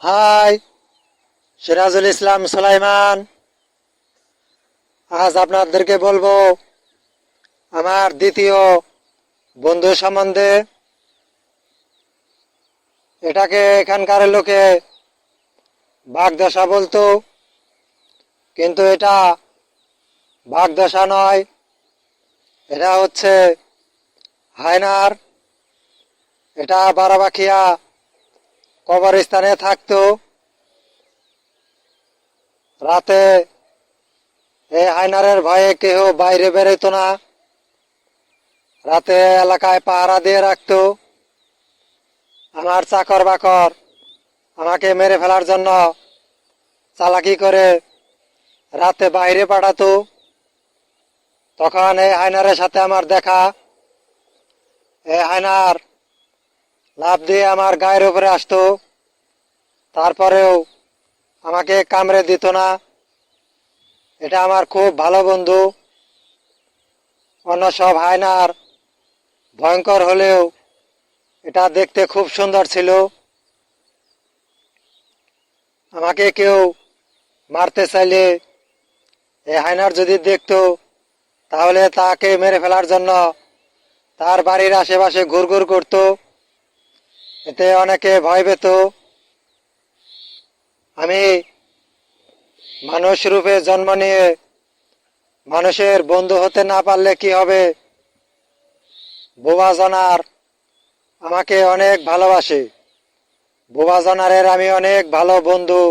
High, Sirajul Islam Sulaiman. আজ আপনাদেরকে বলবো আমার দ্বিতীয় বন্ধু সম্বন্ধে। এটাকে এখানকার লোকে বাগদশা বলতো, কিন্তু এটা বাগদশা নয়, এটা হচ্ছে হায়নার। এটা বারাবাখিয়া কবরস্থানে থাকতো। রাতে এই হায়নারের ভয়ে কেউ বাইরে বেরোতো না। রাতে এলাকায় পাহারা দিয়ে রাখতো। আমার চাকর বাকর আমাকে মেরে ফেলার জন্য চালাকি করে রাতে বাইরে পাঠাতো। তখন এই হায়নারের সাথে আমার দেখা। এই হায়নার লাফ দিয়ে আমার গায়ের উপরে আসতো, তারপরেও আমাকে কামড়ে দিত না। এটা আমার খুব ভালো বন্ধু। অন্য সব হায়নার ভয়ঙ্কর হলেও এটা দেখতে খুব সুন্দর ছিল। আমাকে কেউ মারতে চাইলে এই হায়নার যদি দেখতো, তাহলে তাকে মেরে ফেলার জন্য তার বাড়ির আশেপাশে ঘুরঘুর করত। এতে অনেকে ভয় পেত। আমি মানুষ রূপে জন্ম নিয়ে মানুষের বন্ধু হতে না পারলে কি হবে? বুবাজনার আমাকে অনেক ভালোবাসে। বুবাজনারের আমি অনেক ভালো বন্ধু।